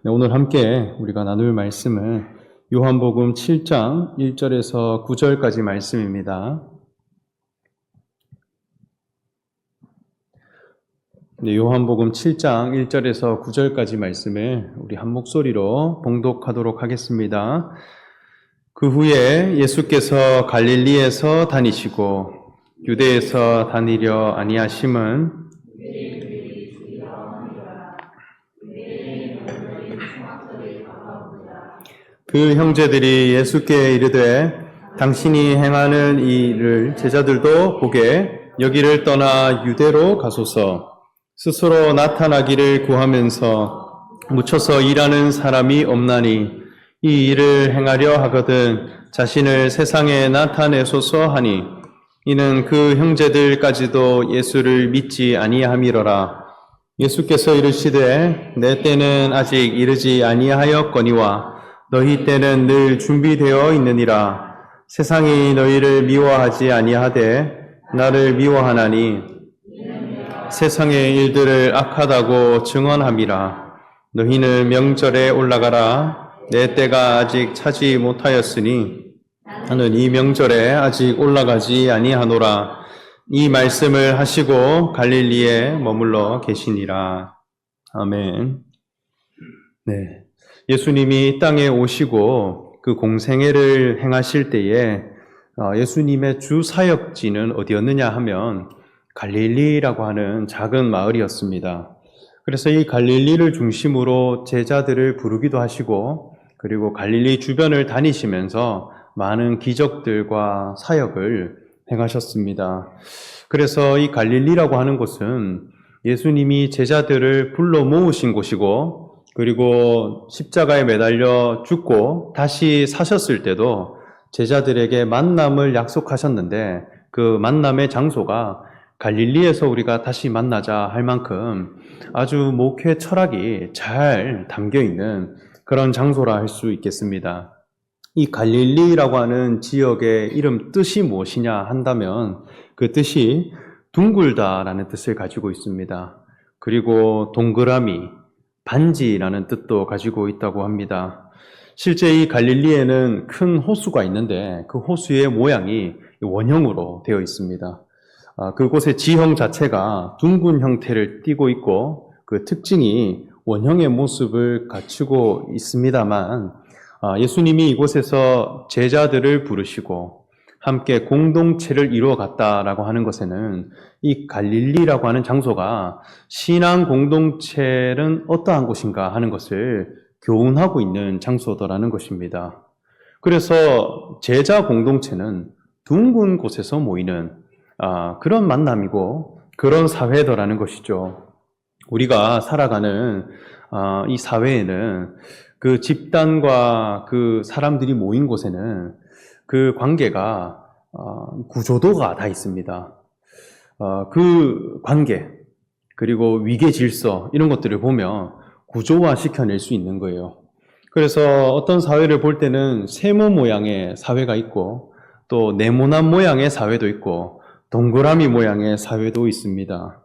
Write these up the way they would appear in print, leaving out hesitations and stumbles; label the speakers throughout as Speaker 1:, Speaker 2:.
Speaker 1: 네, 오늘 함께 우리가 나눌 말씀은 요한복음 7장 1절에서 9절까지 말씀입니다. 네, 요한복음 7장 1절에서 9절까지 말씀을 우리 한 목소리로 봉독하도록 하겠습니다. 그 후에 예수께서 갈릴리에서 다니시고 유대에서 다니려 아니하심은 그 형제들이 예수께 이르되 당신이 행하는 이 일을 제자들도 보게 여기를 떠나 유대로 가소서. 스스로 나타나기를 구하면서 묻혀서 일하는 사람이 없나니 이 일을 행하려 하거든 자신을 세상에 나타내소서 하니 이는 그 형제들까지도 예수를 믿지 아니함이로라. 예수께서 이르시되 내 때는 아직 이르지 아니하였거니와 너희 때는 늘 준비되어 있느니라. 세상이 너희를 미워하지 아니하되 나를 미워하나니 세상의 일들을 악하다고 증언함이라. 너희는 명절에 올라가라. 내 때가 아직 차지 못하였으니 나는 이 명절에 아직 올라가지 아니하노라. 이 말씀을 하시고 갈릴리에 머물러 계시니라. 아멘. 네. 예수님이 땅에 오시고 그 공생애를 행하실 때에 예수님의 주 사역지는 어디였느냐 하면 갈릴리라고 하는 작은 마을이었습니다. 그래서 이 갈릴리를 중심으로 제자들을 부르기도 하시고 그리고 갈릴리 주변을 다니시면서 많은 기적들과 사역을 행하셨습니다. 그래서 이 갈릴리라고 하는 곳은 예수님이 제자들을 불러 모으신 곳이고 그리고 십자가에 매달려 죽고 다시 사셨을 때도 제자들에게 만남을 약속하셨는데 그 만남의 장소가 갈릴리에서 우리가 다시 만나자 할 만큼 아주 목회 철학이 잘 담겨있는 그런 장소라 할 수 있겠습니다. 이 갈릴리라고 하는 지역의 이름 뜻이 무엇이냐 한다면 그 뜻이 둥글다라는 뜻을 가지고 있습니다. 그리고 동그라미, 반지라는 뜻도 가지고 있다고 합니다. 실제 이 갈릴리에는 큰 호수가 있는데 그 호수의 모양이 원형으로 되어 있습니다. 그곳의 지형 자체가 둥근 형태를 띠고 있고 그 특징이 원형의 모습을 갖추고 있습니다만 예수님이 이곳에서 제자들을 부르시고 함께 공동체를 이루어 갔다라고 하는 것에는 이 갈릴리라고 하는 장소가 신앙 공동체는 어떠한 곳인가 하는 것을 교훈하고 있는 장소더라는 것입니다. 그래서 제자 공동체는 둥근 곳에서 모이는 그런 만남이고 그런 사회더라는 것이죠. 우리가 살아가는 이 사회에는 그 집단과 그 사람들이 모인 곳에는 그 관계가 구조도가 다 있습니다. 그 관계 그리고 위계 질서 이런 것들을 보면 구조화 시켜낼 수 있는 거예요. 그래서 어떤 사회를 볼 때는 세모 모양의 사회가 있고 또 네모난 모양의 사회도 있고 동그라미 모양의 사회도 있습니다.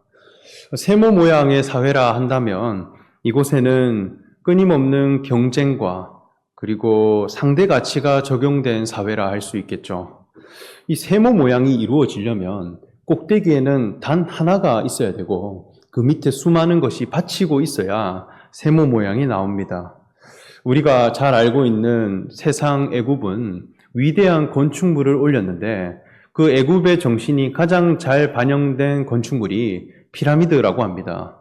Speaker 1: 세모 모양의 사회라 한다면 이곳에는 끊임없는 경쟁과 그리고 상대 가치가 적용된 사회라 할 수 있겠죠. 이 세모 모양이 이루어지려면 꼭대기에는 단 하나가 있어야 되고 그 밑에 수많은 것이 받치고 있어야 세모 모양이 나옵니다. 우리가 잘 알고 있는 세상 애굽은 위대한 건축물을 올렸는데 그 애굽의 정신이 가장 잘 반영된 건축물이 피라미드라고 합니다.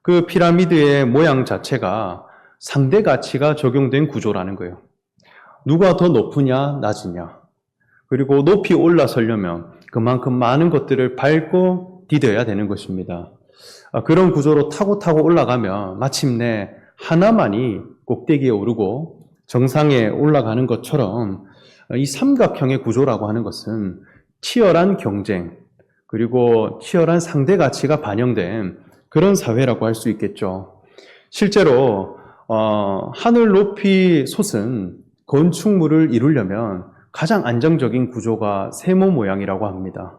Speaker 1: 그 피라미드의 모양 자체가 상대 가치가 적용된 구조라는 거예요. 누가 더 높으냐, 낮으냐. 그리고 높이 올라서려면 그만큼 많은 것들을 밟고 디뎌야 되는 것입니다. 그런 구조로 타고 올라가면 마침내 하나만이 꼭대기에 오르고 정상에 올라가는 것처럼 이 삼각형의 구조라고 하는 것은 치열한 경쟁, 그리고 치열한 상대 가치가 반영된 그런 사회라고 할 수 있겠죠. 실제로 하늘 높이 솟은 건축물을 이루려면 가장 안정적인 구조가 세모 모양이라고 합니다.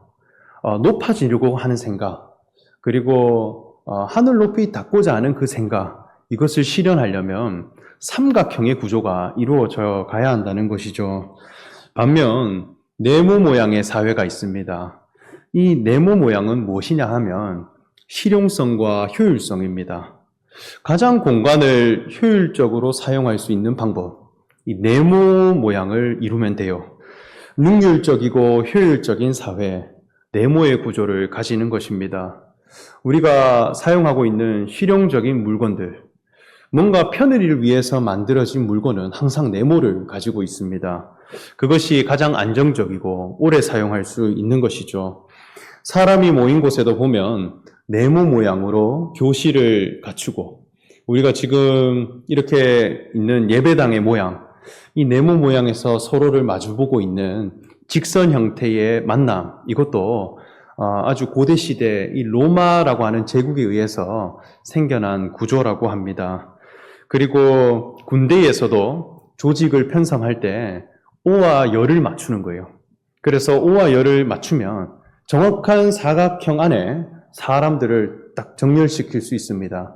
Speaker 1: 높아지려고 하는 생각, 그리고 하늘 높이 닿고자 하는 그 생각, 이것을 실현하려면 삼각형의 구조가 이루어져 가야 한다는 것이죠. 반면 네모 모양의 사회가 있습니다. 이 네모 모양은 무엇이냐 하면 실용성과 효율성입니다. 가장 공간을 효율적으로 사용할 수 있는 방법, 이 네모 모양을 이루면 돼요. 능률적이고 효율적인 사회, 네모의 구조를 가지는 것입니다. 우리가 사용하고 있는 실용적인 물건들, 뭔가 편의를 위해서 만들어진 물건은 항상 네모를 가지고 있습니다. 그것이 가장 안정적이고 오래 사용할 수 있는 것이죠. 사람이 모인 곳에도 보면 네모 모양으로 교실을 갖추고, 우리가 지금 이렇게 있는 예배당의 모양, 이 네모 모양에서 서로를 마주보고 있는 직선 형태의 만남, 이것도 아주 고대 시대 이 로마라고 하는 제국에 의해서 생겨난 구조라고 합니다. 그리고 군대에서도 조직을 편성할 때 O와 열을 맞추는 거예요. 그래서 O와 열을 맞추면 정확한 사각형 안에 사람들을 딱 정렬시킬 수 있습니다.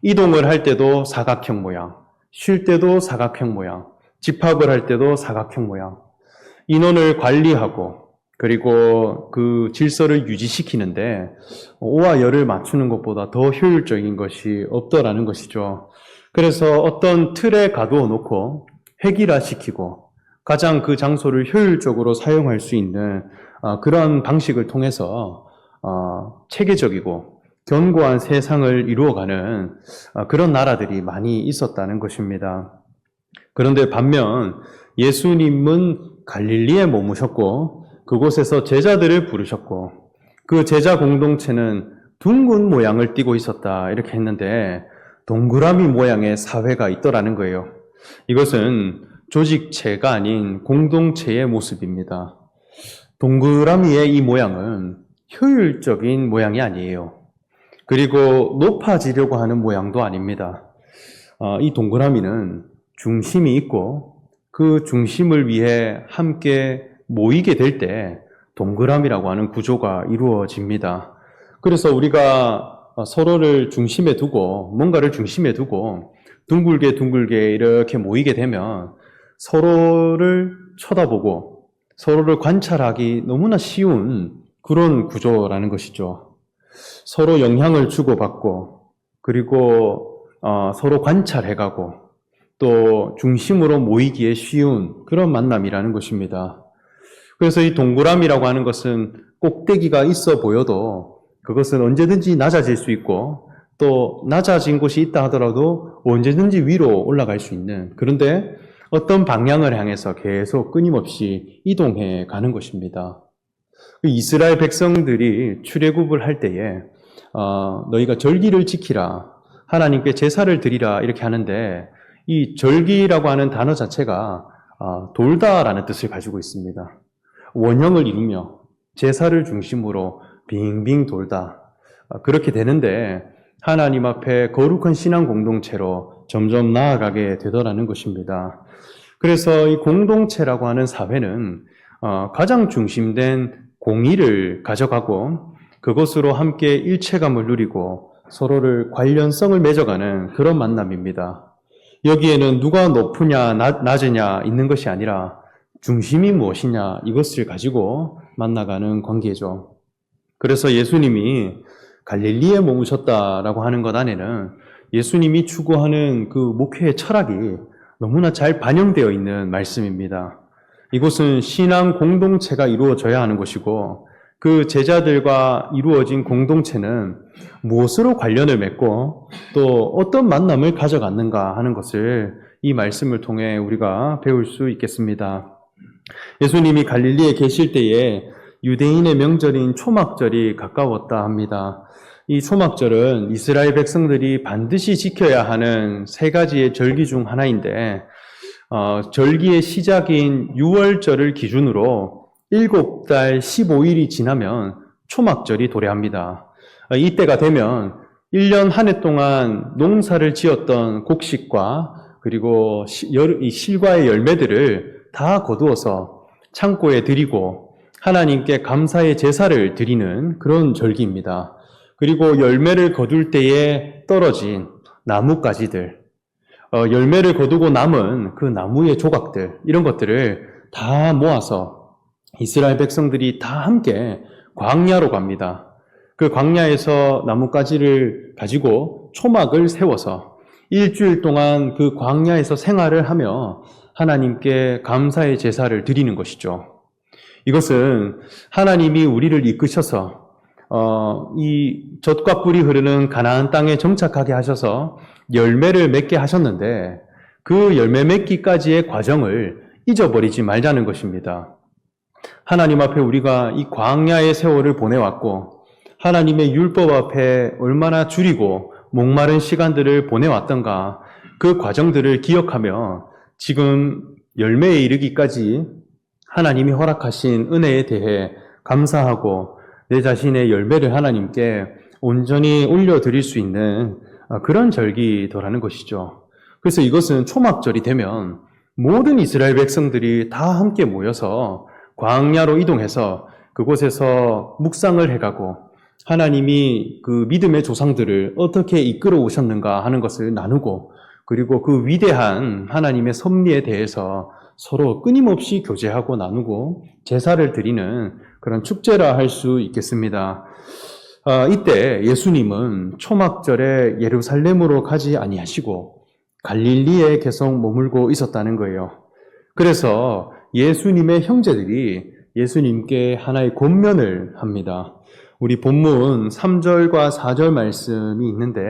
Speaker 1: 이동을 할 때도 사각형 모양, 쉴 때도 사각형 모양, 집합을 할 때도 사각형 모양, 인원을 관리하고 그리고 그 질서를 유지시키는데 O와 열을 맞추는 것보다 더 효율적인 것이 없더라는 것이죠. 그래서 어떤 틀에 가두어 놓고 획일화시키고 가장 그 장소를 효율적으로 사용할 수 있는 그런 방식을 통해서 체계적이고 견고한 세상을 이루어가는 그런 나라들이 많이 있었다는 것입니다. 그런데 반면 예수님은 갈릴리에 머무셨고 그곳에서 제자들을 부르셨고 그 제자 공동체는 둥근 모양을 띠고 있었다 이렇게 했는데 동그라미 모양의 사회가 있더라는 거예요. 이것은 조직체가 아닌 공동체의 모습입니다. 동그라미의 이 모양은 효율적인 모양이 아니에요. 그리고 높아지려고 하는 모양도 아닙니다. 이 동그라미는 중심이 있고 그 중심을 위해 함께 모이게 될 때 동그라미라고 하는 구조가 이루어집니다. 그래서 우리가 서로를 중심에 두고 뭔가를 중심에 두고 둥글게 이렇게 모이게 되면 서로를 쳐다보고 서로를 관찰하기 너무나 쉬운 그런 구조라는 것이죠. 서로 영향을 주고받고 그리고 서로 관찰해가고 또 중심으로 모이기에 쉬운 그런 만남이라는 것입니다. 그래서 이 동그라미라고 하는 것은 꼭대기가 있어 보여도 그것은 언제든지 낮아질 수 있고 또 낮아진 곳이 있다 하더라도 언제든지 위로 올라갈 수 있는, 그런데 어떤 방향을 향해서 계속 끊임없이 이동해 가는 것입니다. 이스라엘 백성들이 출애굽을 할 때에 너희가 절기를 지키라, 하나님께 제사를 드리라 이렇게 하는데 이 절기라고 하는 단어 자체가 돌다라는 뜻을 가지고 있습니다. 원형을 이루며 제사를 중심으로 빙빙 돌다. 그렇게 되는데 하나님 앞에 거룩한 신앙 공동체로 점점 나아가게 되더라는 것입니다. 그래서 이 공동체라고 하는 사회는 가장 중심된 공의를 가져가고 그것으로 함께 일체감을 누리고 서로를 관련성을 맺어가는 그런 만남입니다. 여기에는 누가 높으냐 낮으냐 있는 것이 아니라 중심이 무엇이냐 이것을 가지고 만나가는 관계죠. 그래서 예수님이 갈릴리에 머무셨다라고 하는 것 안에는 예수님이 추구하는 그 목회의 철학이 너무나 잘 반영되어 있는 말씀입니다. 이곳은 신앙 공동체가 이루어져야 하는 곳이고 그 제자들과 이루어진 공동체는 무엇으로 관련을 맺고 또 어떤 만남을 가져갔는가 하는 것을 이 말씀을 통해 우리가 배울 수 있겠습니다. 예수님이 갈릴리에 계실 때에 유대인의 명절인 초막절이 가까웠다 합니다. 이 초막절은 이스라엘 백성들이 반드시 지켜야 하는 세 가지의 절기 중 하나인데 절기의 시작인 6월절을 기준으로 7달 15일이 지나면 초막절이 도래합니다. 이때가 되면 1년 한 해 동안 농사를 지었던 곡식과 그리고 이 실과의 열매들을 다 거두어서 창고에 드리고 하나님께 감사의 제사를 드리는 그런 절기입니다. 그리고 열매를 거둘 때에 떨어진 나뭇가지들, 열매를 거두고 남은 그 나무의 조각들, 이런 것들을 다 모아서 이스라엘 백성들이 다 함께 광야로 갑니다. 그 광야에서 나뭇가지를 가지고 초막을 세워서 일주일 동안 그 광야에서 생활을 하며 하나님께 감사의 제사를 드리는 것이죠. 이것은 하나님이 우리를 이끄셔서 이 젖과 꿀이 흐르는 가나안 땅에 정착하게 하셔서 열매를 맺게 하셨는데 그 열매 맺기까지의 과정을 잊어버리지 말자는 것입니다. 하나님 앞에 우리가 이 광야의 세월을 보내왔고 하나님의 율법 앞에 얼마나 줄이고 목마른 시간들을 보내왔던가 그 과정들을 기억하며 지금 열매에 이르기까지 하나님이 허락하신 은혜에 대해 감사하고 내 자신의 열매를 하나님께 온전히 올려드릴 수 있는 그런 절기더라는 것이죠. 그래서 이것은 초막절이 되면 모든 이스라엘 백성들이 다 함께 모여서 광야로 이동해서 그곳에서 묵상을 해가고 하나님이 그 믿음의 조상들을 어떻게 이끌어 오셨는가 하는 것을 나누고 그리고 그 위대한 하나님의 섭리에 대해서 서로 끊임없이 교제하고 나누고 제사를 드리는 그런 축제라 할 수 있겠습니다. 이때 예수님은 초막절에 예루살렘으로 가지 아니하시고 갈릴리에 계속 머물고 있었다는 거예요. 그래서 예수님의 형제들이 예수님께 하나의 권면을 합니다. 우리 본문 3절과 4절 말씀이 있는데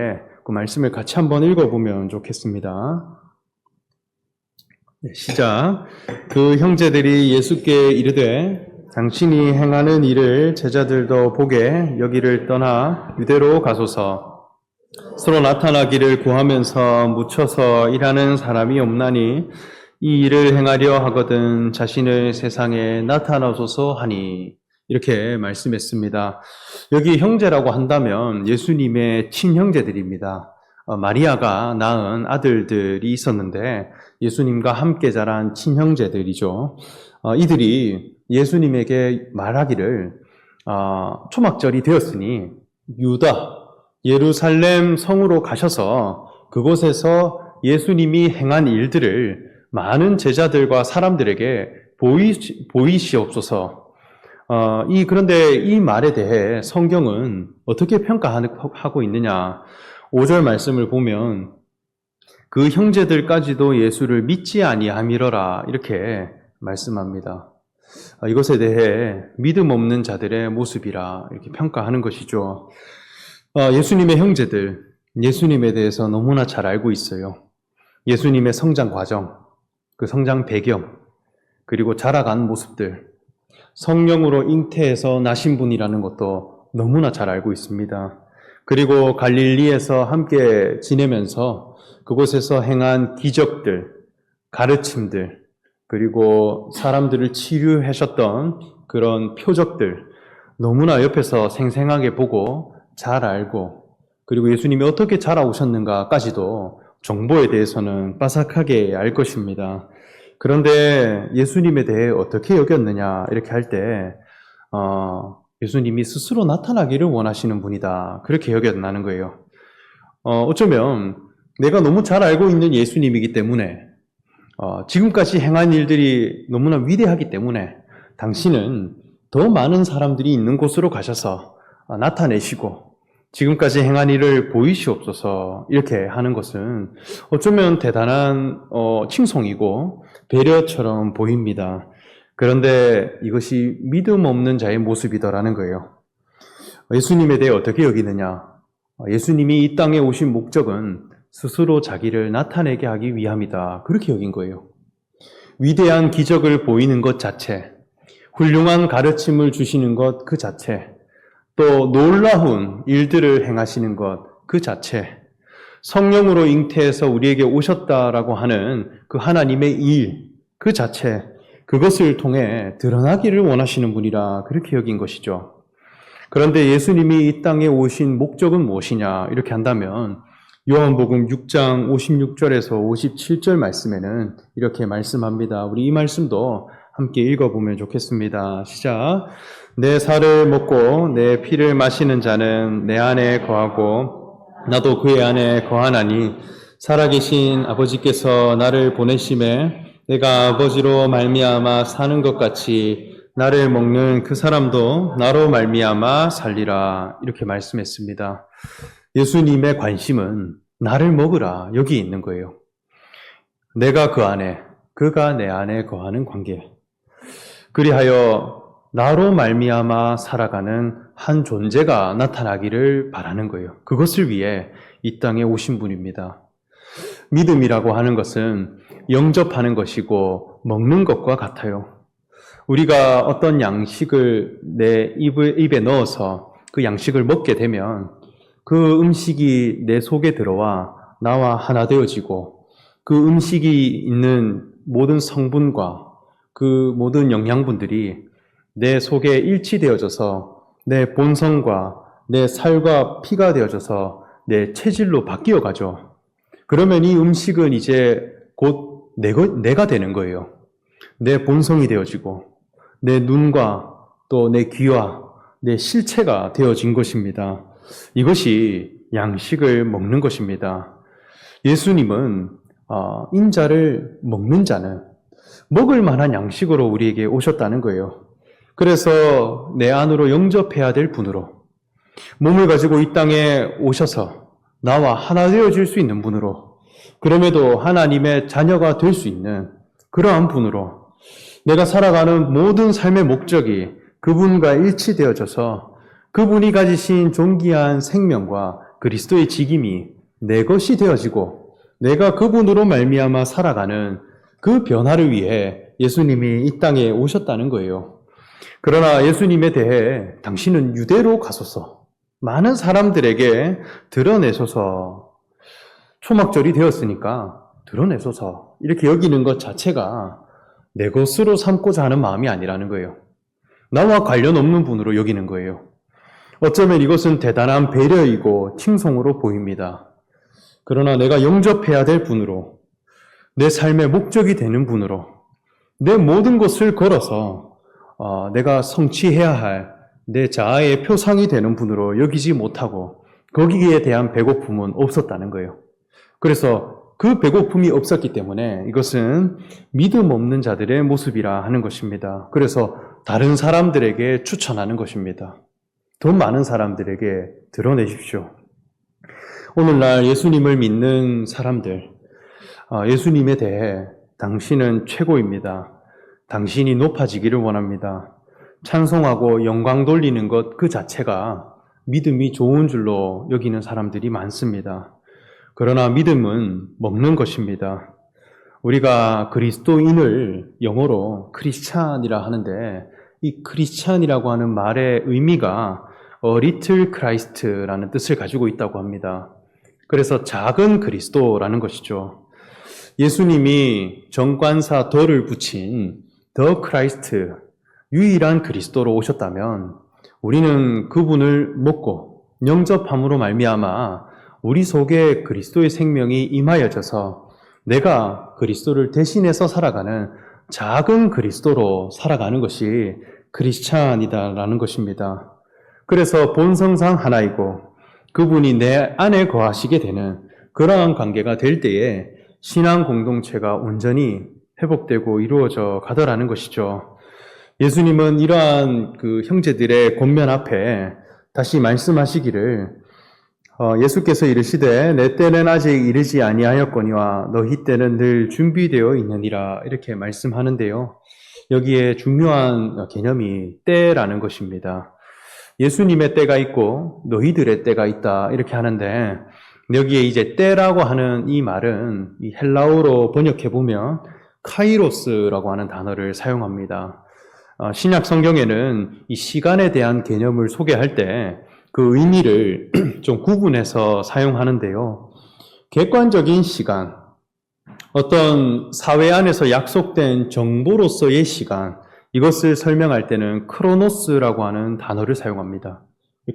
Speaker 1: 그 말씀을 같이 한번 읽어보면 좋겠습니다. 시작. 그 형제들이 예수께 이르되 당신이 행하는 일을 제자들도 보게 여기를 떠나 유대로 가소서. 서로 나타나기를 구하면서 묻혀서 일하는 사람이 없나니 이 일을 행하려 하거든 자신을 세상에 나타나소서 하니. 이렇게 말씀했습니다. 여기 형제라고 한다면 예수님의 친형제들입니다. 마리아가 낳은 아들들이 있었는데 예수님과 함께 자란 친형제들이죠. 이들이 예수님에게 말하기를 초막절이 되었으니 유다, 예루살렘 성으로 가셔서 그곳에서 예수님이 행한 일들을 많은 제자들과 사람들에게 보이시옵소서. 그런데 이 말에 대해 성경은 어떻게 평가하고 있느냐? 5절 말씀을 보면 그 형제들까지도 예수를 믿지 아니함이러라 이렇게 말씀합니다. 이것에 대해 믿음 없는 자들의 모습이라 이렇게 평가하는 것이죠. 예수님의 형제들, 예수님에 대해서 너무나 잘 알고 있어요. 예수님의 성장 과정, 그 성장 배경, 그리고 자라간 모습들, 성령으로 잉태해서 나신 분이라는 것도 너무나 잘 알고 있습니다. 그리고 갈릴리에서 함께 지내면서 그곳에서 행한 기적들, 가르침들, 그리고 사람들을 치유하셨던 그런 표적들 너무나 옆에서 생생하게 보고 잘 알고 그리고 예수님이 어떻게 자라오셨는가까지도 정보에 대해서는 빠삭하게 알 것입니다. 그런데 예수님에 대해 어떻게 여겼느냐 이렇게 할 때 예수님이 스스로 나타나기를 원하시는 분이다 그렇게 여겼다는 거예요. 어쩌면 내가 너무 잘 알고 있는 예수님이기 때문에 지금까지 행한 일들이 너무나 위대하기 때문에 당신은 더 많은 사람들이 있는 곳으로 가셔서 나타내시고 지금까지 행한 일을 보이시옵소서 이렇게 하는 것은 어쩌면 대단한 칭송이고 배려처럼 보입니다. 그런데 이것이 믿음 없는 자의 모습이더라는 거예요. 예수님에 대해 어떻게 여기느냐? 예수님이 이 땅에 오신 목적은 스스로 자기를 나타내게 하기 위함이다. 그렇게 여긴 거예요. 위대한 기적을 보이는 것 자체, 훌륭한 가르침을 주시는 것 그 자체, 또 놀라운 일들을 행하시는 것 그 자체, 성령으로 잉태해서 우리에게 오셨다라고 하는 그 하나님의 일 그 자체, 그것을 통해 드러나기를 원하시는 분이라 그렇게 여긴 것이죠. 그런데 예수님이 이 땅에 오신 목적은 무엇이냐 이렇게 한다면 요한복음 6장 56절에서 57절 말씀에는 이렇게 말씀합니다. 우리 이 말씀도 함께 읽어보면 좋겠습니다. 시작. 내 살을 먹고 내 피를 마시는 자는 내 안에 거하고 나도 그의 안에 거하나니 살아계신 아버지께서 나를 보내심에 내가 아버지로 말미암아 사는 것 같이 나를 먹는 그 사람도 나로 말미암아 살리라 이렇게 말씀했습니다. 예수님의 관심은 나를 먹으라 여기 있는 거예요. 내가 그 안에, 그가 내 안에 거하는 관계. 그리하여 나로 말미암아 살아가는 한 존재가 나타나기를 바라는 거예요. 그것을 위해 이 땅에 오신 분입니다. 믿음이라고 하는 것은 영접하는 것이고 먹는 것과 같아요. 우리가 어떤 양식을 내 입에 넣어서 그 양식을 먹게 되면 그 음식이 내 속에 들어와 나와 하나 되어지고 그 음식이 있는 모든 성분과 그 모든 영양분들이 내 속에 일치되어져서 내 본성과 내 살과 피가 되어져서 내 체질로 바뀌어 가죠. 그러면 이 음식은 이제 곧 내가 되는 거예요. 내 본성이 되어지고 내 눈과 또 내 귀와 내 실체가 되어진 것입니다. 이것이 양식을 먹는 것입니다. 예수님은 인자를 먹는 자는 먹을 만한 양식으로 우리에게 오셨다는 거예요. 그래서 내 안으로 영접해야 될 분으로 몸을 가지고 이 땅에 오셔서 나와 하나 되어질 수 있는 분으로 그럼에도 하나님의 자녀가 될 수 있는 그러한 분으로 내가 살아가는 모든 삶의 목적이 그분과 일치되어져서 그분이 가지신 존귀한 생명과 그리스도의 직임이 내 것이 되어지고 내가 그분으로 말미암아 살아가는 그 변화를 위해 예수님이 이 땅에 오셨다는 거예요. 그러나 예수님에 대해 당신은 유대로 가소서 많은 사람들에게 드러내소서 초막절이 되었으니까 드러내소서 이렇게 여기는 것 자체가 내 것으로 삼고자 하는 마음이 아니라는 거예요. 나와 관련 없는 분으로 여기는 거예요. 어쩌면 이것은 대단한 배려이고 칭송으로 보입니다. 그러나 내가 영접해야 될 분으로 내 삶의 목적이 되는 분으로 내 모든 것을 걸어서 내가 성취해야 할 내 자아의 표상이 되는 분으로 여기지 못하고 거기에 대한 배고픔은 없었다는 거예요. 그래서 그 배고픔이 없었기 때문에 이것은 믿음 없는 자들의 모습이라 하는 것입니다. 그래서 다른 사람들에게 추천하는 것입니다. 더 많은 사람들에게 드러내십시오. 오늘날 예수님을 믿는 사람들, 예수님에 대해 당신은 최고입니다. 당신이 높아지기를 원합니다. 찬송하고 영광 돌리는 것 그 자체가 믿음이 좋은 줄로 여기는 사람들이 많습니다. 그러나 믿음은 먹는 것입니다. 우리가 그리스도인을 영어로 크리스찬이라 하는데 이 크리스찬이라고 하는 말의 의미가 little Christ라는 뜻을 가지고 있다고 합니다. 그래서 작은 그리스도라는 것이죠. 예수님이 정관사 더를 붙인 더 크라이스트, 유일한 그리스도로 오셨다면 우리는 그분을 먹고 영접함으로 말미암아 우리 속에 그리스도의 생명이 임하여져서 내가 그리스도를 대신해서 살아가는 작은 그리스도로 살아가는 것이 크리스찬이다라는 것입니다. 그래서 본성상 하나이고 그분이 내 안에 거하시게 되는 그러한 관계가 될 때에 신앙 공동체가 온전히 회복되고 이루어져 가더라는 것이죠. 예수님은 이러한 그 형제들의 권면 앞에 다시 말씀하시기를 예수께서 이르시되 내 때는 아직 이르지 아니하였거니와 너희 때는 늘 준비되어 있느니라 이렇게 말씀하는데요. 여기에 중요한 개념이 때라는 것입니다. 예수님의 때가 있고 너희들의 때가 있다 이렇게 하는데 여기에 이제 때라고 하는 이 말은 이 헬라어로 번역해 보면 카이로스라고 하는 단어를 사용합니다. 신약 성경에는 이 시간에 대한 개념을 소개할 때 그 의미를 좀 구분해서 사용하는데요. 객관적인 시간, 어떤 사회 안에서 약속된 정보로서의 시간, 이것을 설명할 때는 크로노스라고 하는 단어를 사용합니다.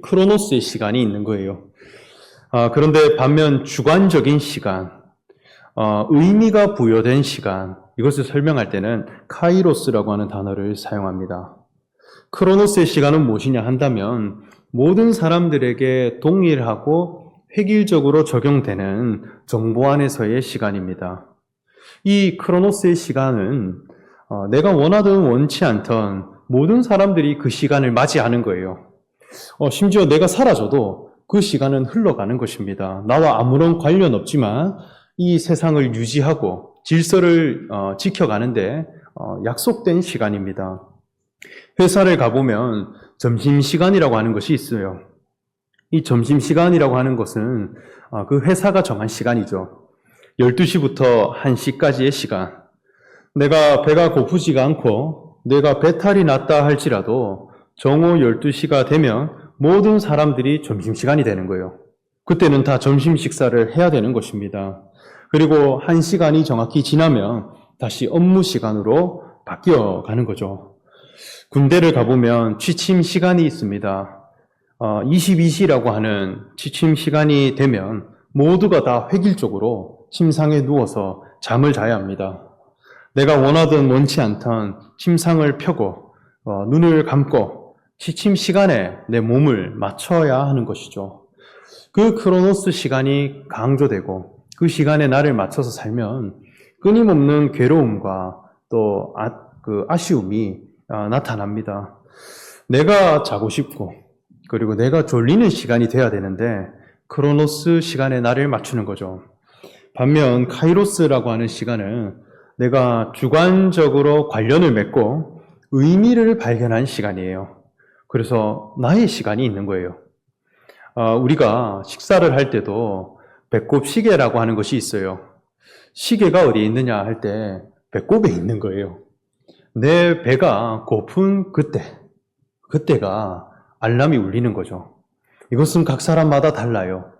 Speaker 1: 크로노스의 시간이 있는 거예요. 그런데 반면 주관적인 시간, 의미가 부여된 시간, 이것을 설명할 때는 카이로스라고 하는 단어를 사용합니다. 크로노스의 시간은 무엇이냐 한다면 모든 사람들에게 동일하고 획일적으로 적용되는 정보 안에서의 시간입니다. 이 크로노스의 시간은 내가 원하든 원치 않던 모든 사람들이 그 시간을 맞이하는 거예요. 심지어 내가 사라져도 그 시간은 흘러가는 것입니다. 나와 아무런 관련 없지만 이 세상을 유지하고 질서를 지켜가는데 약속된 시간입니다. 회사를 가보면 점심시간이라고 하는 것이 있어요. 이 점심시간이라고 하는 것은 그 회사가 정한 시간이죠. 12시부터 1시까지의 시간. 내가 배가 고프지가 않고 내가 배탈이 났다 할지라도 정오 12시가 되면 모든 사람들이 점심시간이 되는 거예요. 그때는 다 점심 식사를 해야 되는 것입니다. 그리고 1시간이 정확히 지나면 다시 업무 시간으로 바뀌어 가는 거죠. 군대를 가보면 취침 시간이 있습니다. 22시라고 하는 취침 시간이 되면 모두가 다 획일적으로 침상에 누워서 잠을 자야 합니다. 내가 원하든 원치 않던 침상을 펴고 눈을 감고 취침 시간에 내 몸을 맞춰야 하는 것이죠. 그 크로노스 시간이 강조되고 그 시간에 나를 맞춰서 살면 끊임없는 괴로움과 또 아쉬움이 나타납니다. 내가 자고 싶고 그리고 내가 졸리는 시간이 돼야 되는데 크로노스 시간에 나를 맞추는 거죠. 반면 카이로스라고 하는 시간은 내가 주관적으로 관련을 맺고 의미를 발견한 시간이에요. 그래서 나의 시간이 있는 거예요. 우리가 식사를 할 때도 배꼽 시계라고 하는 것이 있어요. 시계가 어디에 있느냐 할 때 배꼽에 있는 거예요. 내 배가 고픈 그때가 알람이 울리는 거죠. 이것은 각 사람마다 달라요.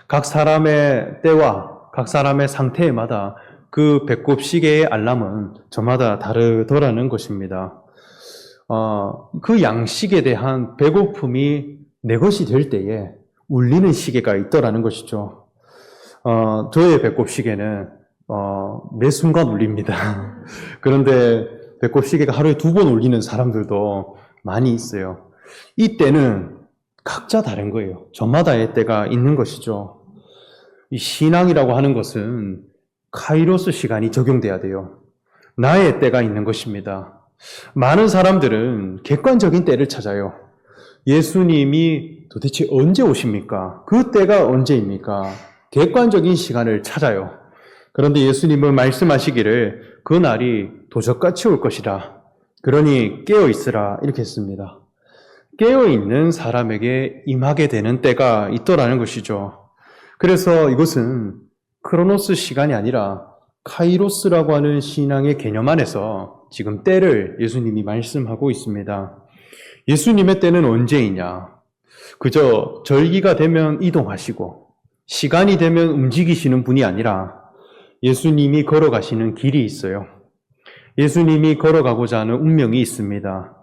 Speaker 1: 각 사람의 때와 각 사람의 상태마다 그 배꼽 시계의 알람은 저마다 다르더라는 것입니다. 그 양식에 대한 배고픔이 내 것이 될 때에 울리는 시계가 있더라는 것이죠. 저의 배꼽 시계는 매 순간 울립니다. 그런데 배꼽 시계가 하루에 2번 울리는 사람들도 많이 있어요. 이 때는 각자 다른 거예요. 저마다의 때가 있는 것이죠. 이 신앙이라고 하는 것은 카이로스 시간이 적용돼야 돼요. 나의 때가 있는 것입니다. 많은 사람들은 객관적인 때를 찾아요. 예수님이 도대체 언제 오십니까? 그 때가 언제입니까? 객관적인 시간을 찾아요. 그런데 예수님은 말씀하시기를 그 날이 도적같이 올 것이라. 그러니 깨어 있으라 이렇게 했습니다. 깨어 있는 사람에게 임하게 되는 때가 있더라는 것이죠. 그래서 이것은 크로노스 시간이 아니라 카이로스라고 하는 신앙의 개념 안에서 지금 때를 예수님이 말씀하고 있습니다. 예수님의 때는 언제이냐? 그저 절기가 되면 이동하시고 시간이 되면 움직이시는 분이 아니라 예수님이 걸어가시는 길이 있어요. 예수님이 걸어가고자 하는 운명이 있습니다.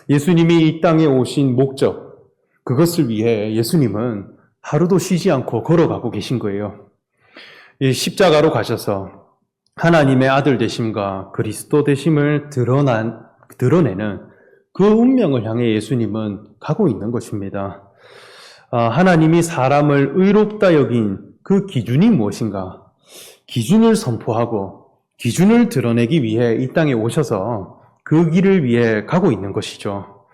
Speaker 1: 예수님이 이 땅에 오신 목적, 그것을 위해 예수님은 하루도 쉬지 않고 걸어가고 계신 거예요. 이 십자가로 가셔서 하나님의 아들 되심과 그리스도 되심을 드러내는 그 운명을 향해 예수님은 가고 있는 것입니다. 하나님이 사람을 의롭다 여긴 그 기준이 무엇인가? 기준을 선포하고 기준을 드러내기 위해 이 땅에 오셔서 그 길을 위해 가고 있는 것이죠.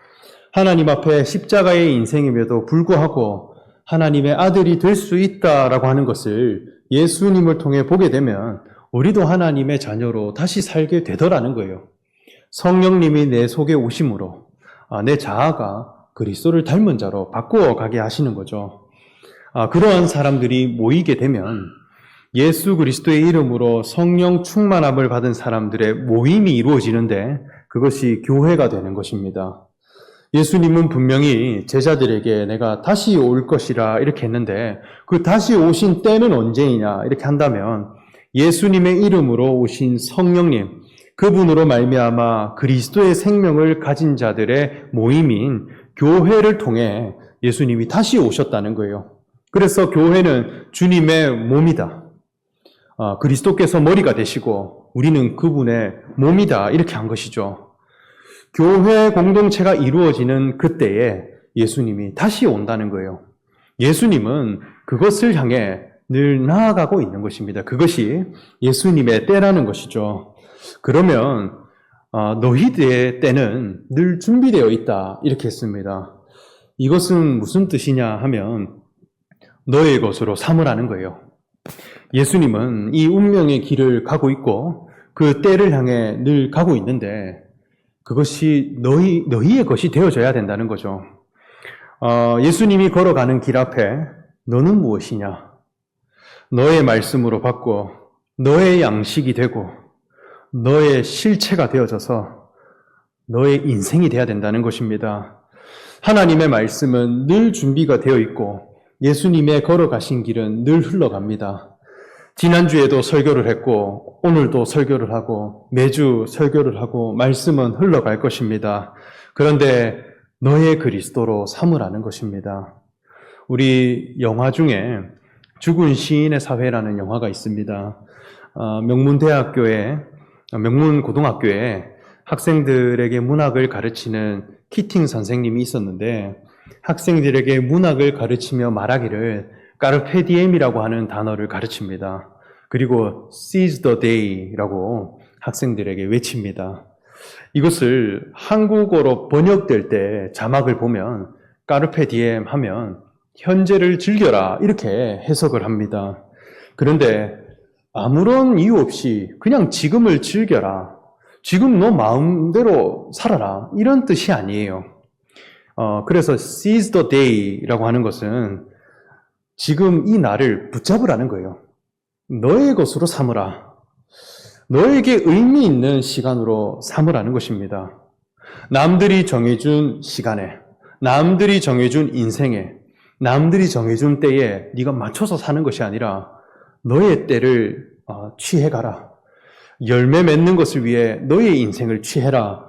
Speaker 1: 하나님 앞에 십자가의 인생임에도 불구하고 하나님의 아들이 될 수 있다라고 하는 것을 예수님을 통해 보게 되면 우리도 하나님의 자녀로 다시 살게 되더라는 거예요. 성령님이 내 속에 오심으로 내 자아가 그리스도를 닮은 자로 바꾸어 가게 하시는 거죠. 그러한 사람들이 모이게 되면 예수 그리스도의 이름으로 성령 충만함을 받은 사람들의 모임이 이루어지는데 그것이 교회가 되는 것입니다. 예수님은 분명히 제자들에게 내가 다시 올 것이라 이렇게 했는데 그 다시 오신 때는 언제이냐 이렇게 한다면 예수님의 이름으로 오신 성령님, 그분으로 말미암아 그리스도의 생명을 가진 자들의 모임인 교회를 통해 예수님이 다시 오셨다는 거예요. 그래서 교회는 주님의 몸이다. 그리스도께서 머리가 되시고 우리는 그분의 몸이다 이렇게 한 것이죠. 교회 공동체가 이루어지는 그때에 예수님이 다시 온다는 거예요. 예수님은 그것을 향해 늘 나아가고 있는 것입니다. 그것이 예수님의 때라는 것이죠. 그러면 너희들의 때는 늘 준비되어 있다 이렇게 했습니다. 이것은 무슨 뜻이냐 하면 너의 것으로 삼으라는 거예요. 예수님은 이 운명의 길을 가고 있고 그 때를 향해 늘 가고 있는데 그것이 너희의 것이 되어져야 된다는 거죠. 예수님이 걸어가는 길 앞에 너는 무엇이냐? 너의 말씀으로 받고 너의 양식이 되고 너의 실체가 되어져서 너의 인생이 되어야 된다는 것입니다. 하나님의 말씀은 늘 준비가 되어 있고 예수님의 걸어가신 길은 늘 흘러갑니다. 지난주에도 설교를 했고 오늘도 설교를 하고 매주 설교를 하고 말씀은 흘러갈 것입니다. 그런데 너의 그리스도로 삼으라는 것입니다. 우리 영화 중에 죽은 시인의 사회라는 영화가 있습니다. 명문고등학교에 학생들에게 문학을 가르치는 키팅 선생님이 있었는데 학생들에게 문학을 가르치며 말하기를 까르페디엠이라고 하는 단어를 가르칩니다. 그리고 seize the day라고 학생들에게 외칩니다. 이것을 한국어로 번역될 때 자막을 보면 까르페디엠 하면 현재를 즐겨라 이렇게 해석을 합니다. 그런데 아무런 이유 없이 그냥 지금을 즐겨라, 지금 너 마음대로 살아라 이런 뜻이 아니에요. 그래서 seize the day라고 하는 것은 지금 이 날을 붙잡으라는 거예요. 너의 것으로 삼으라. 너에게 의미 있는 시간으로 삼으라는 것입니다. 남들이 정해준 시간에, 남들이 정해준 인생에, 남들이 정해준 때에 네가 맞춰서 사는 것이 아니라 너의 때를 취해가라. 열매 맺는 것을 위해 너의 인생을 취해라.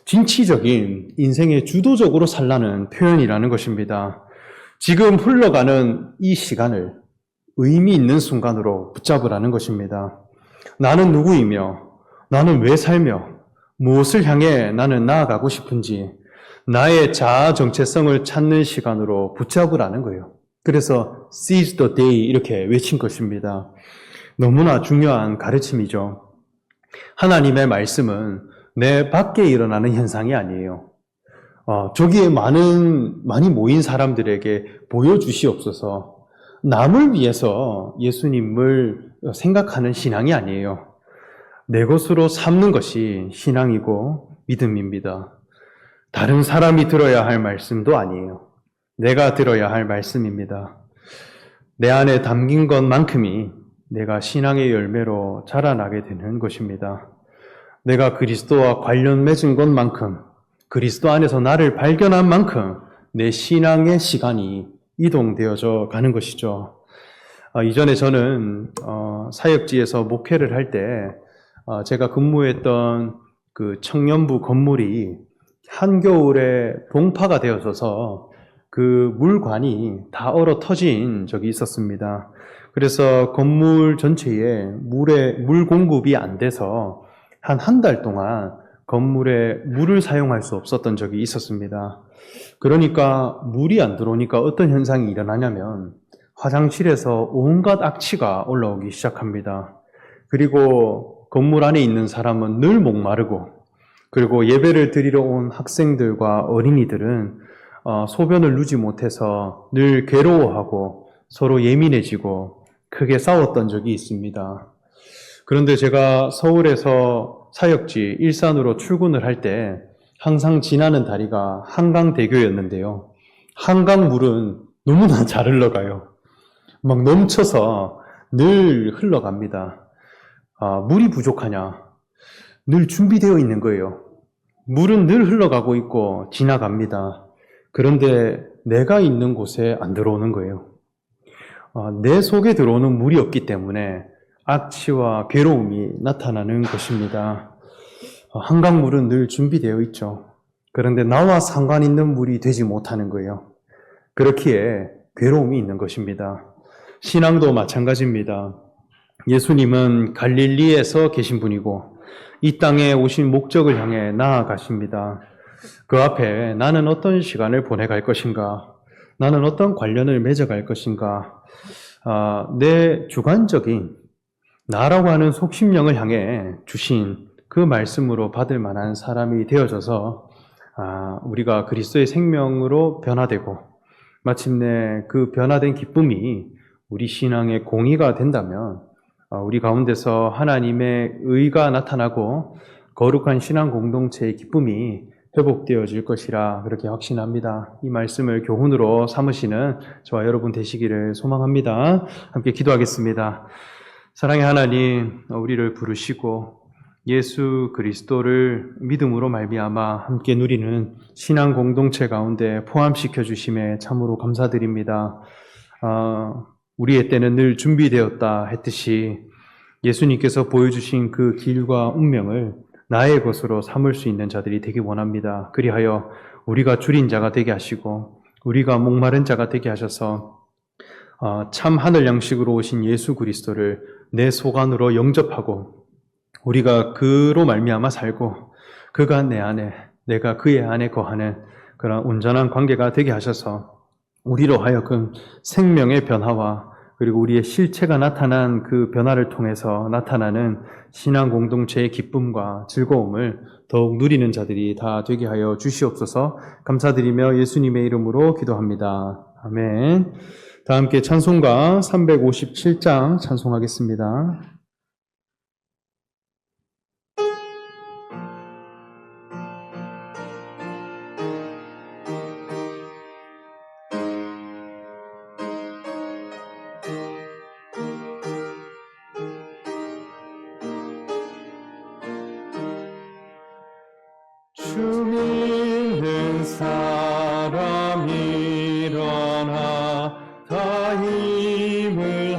Speaker 1: 진취적인 인생의 주도적으로 살라는 표현이라는 것입니다. 지금 흘러가는 이 시간을 의미 있는 순간으로 붙잡으라는 것입니다. 나는 누구이며 나는 왜 살며 무엇을 향해 나는 나아가고 싶은지 나의 자아 정체성을 찾는 시간으로 붙잡으라는 거예요. 그래서 seize the day 이렇게 외친 것입니다. 너무나 중요한 가르침이죠. 하나님의 말씀은 내 밖에 일어나는 현상이 아니에요. 저기에 많이 모인 사람들에게 보여주시옵소서. 남을 위해서 예수님을 생각하는 신앙이 아니에요. 내 것으로 삼는 것이 신앙이고 믿음입니다. 다른 사람이 들어야 할 말씀도 아니에요. 내가 들어야 할 말씀입니다. 내 안에 담긴 것만큼이 내가 신앙의 열매로 자라나게 되는 것입니다. 내가 그리스도와 관련 맺은 것만큼, 그리스도 안에서 나를 발견한 만큼 내 신앙의 시간이 이동되어져 가는 것이죠. 이전에 저는 사역지에서 목회를 할 때 제가 근무했던 그 청년부 건물이 한겨울에 동파가 되어져서 그 물관이 다 얼어 터진 적이 있었습니다. 그래서 건물 전체에 물 공급이 안 돼서 한 달 동안 건물에 물을 사용할 수 없었던 적이 있었습니다. 그러니까 물이 안 들어오니까 어떤 현상이 일어나냐면 화장실에서 온갖 악취가 올라오기 시작합니다. 그리고 건물 안에 있는 사람은 늘 목마르고, 그리고 예배를 드리러 온 학생들과 어린이들은 소변을 누지 못해서 늘 괴로워하고 서로 예민해지고 크게 싸웠던 적이 있습니다. 그런데 제가 서울에서 사역지 일산으로 출근을 할 때 항상 지나는 다리가 한강대교였는데요. 한강 물은 너무나 잘 흘러가요. 막 넘쳐서 늘 흘러갑니다. 물이 부족하냐? 늘 준비되어 있는 거예요. 물은 늘 흘러가고 있고 지나갑니다. 그런데 내가 있는 곳에 안 들어오는 거예요. 내 속에 들어오는 물이 없기 때문에 악취와 괴로움이 나타나는 것입니다. 한강물은 늘 준비되어 있죠. 그런데 나와 상관 있는 물이 되지 못하는 거예요. 그렇기에 괴로움이 있는 것입니다. 신앙도 마찬가지입니다. 예수님은 갈릴리에서 계신 분이고 이 땅에 오신 목적을 향해 나아가십니다. 그 앞에 나는 어떤 시간을 보내갈 것인가? 나는 어떤 관련을 맺어갈 것인가? 내 주관적인 나라고 하는 속심령을 향해 주신 그 말씀으로 받을 만한 사람이 되어져서 우리가 그리스도의 생명으로 변화되고 마침내 그 변화된 기쁨이 우리 신앙의 공의가 된다면 우리 가운데서 하나님의 의가 나타나고 거룩한 신앙 공동체의 기쁨이 회복되어질 것이라 그렇게 확신합니다. 이 말씀을 교훈으로 삼으시는 저와 여러분 되시기를 소망합니다. 함께 기도하겠습니다. 사랑의 하나님, 우리를 부르시고 예수 그리스도를 믿음으로 말미암아 함께 누리는 신앙 공동체 가운데 포함시켜 주심에 참으로 감사드립니다. 우리의 때는 늘 준비되었다 했듯이 예수님께서 보여주신 그 길과 운명을 나의 것으로 삼을 수 있는 자들이 되기 원합니다. 그리하여 우리가 줄인 자가 되게 하시고 우리가 목마른 자가 되게 하셔서 참 하늘 양식으로 오신 예수 그리스도를 내 속 안으로 영접하고 우리가 그로 말미암아 살고 그가 내 안에 내가 그의 안에 거하는 그런 온전한 관계가 되게 하셔서 우리로 하여금 생명의 변화와 그리고 우리의 실체가 나타난 그 변화를 통해서 나타나는 신앙 공동체의 기쁨과 즐거움을 더욱 누리는 자들이 다 되게 하여 주시옵소서. 감사드리며 예수님의 이름으로 기도합니다. 아멘. 다 함께 찬송가 357장 찬송하겠습니다. 주 믿는 사람 일어나 다 힘을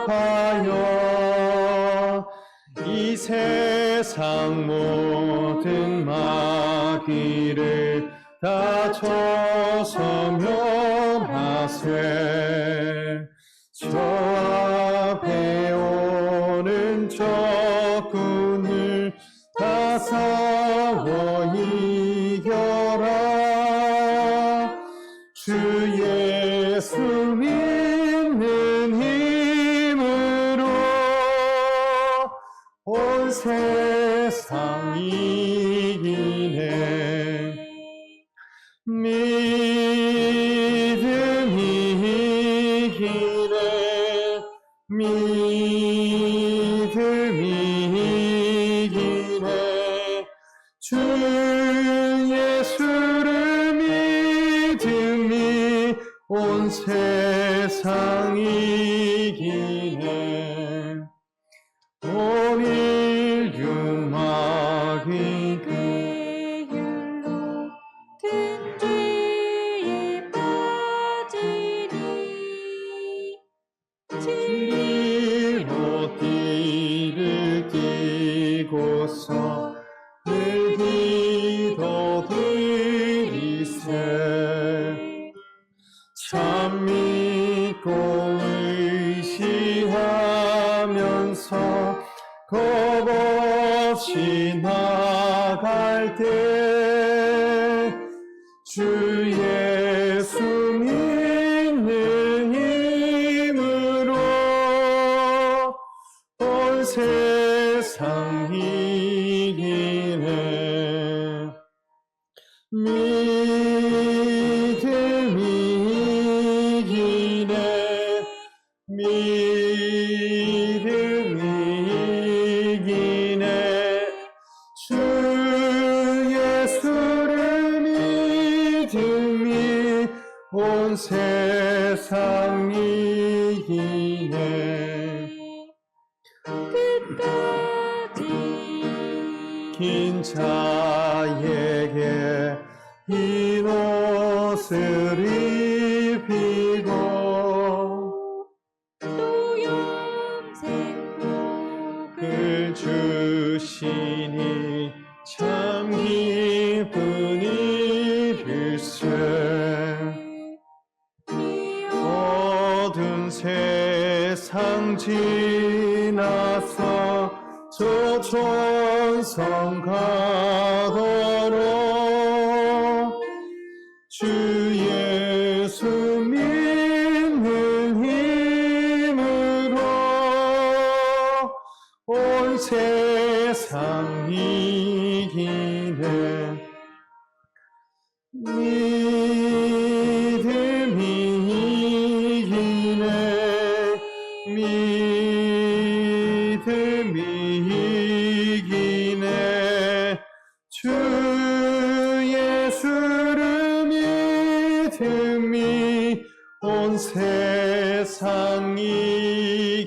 Speaker 1: 합하여 이 세상 모든 마귀를 다 저서면하세 저 앞에 오는 적군을 다 싸워 이겨라 주 예수 믿는 힘으로 온 세상 이기네 믿음이 이기네 믿음이 이기네 주 예수를 믿음이 온 세상 이기네 온 인류 마귀
Speaker 2: 그 율로 든 죄에 빠지리
Speaker 1: 진리로 띠를 띠고서 늘 기도드리세 참 믿고 의지하면서 겁없이 나갈 때 주 예수 믿는 힘으로 온 세상 이기네 믿음이 이기네 믿음이 이기네 주 예수를 믿음이 온 세상 이기네
Speaker 2: 끝까지
Speaker 1: 긴 자에게 흰 옷을 입히고
Speaker 2: 또 영생 복을
Speaker 1: 그 주시니 참 기쁜 일일세 어두운 세상 지나서 저 천성 가도록 주 예수 세상 이기네. 믿음이 이기네. 믿음이 이기네. 주 예수를 믿음이 온 세상 이기네.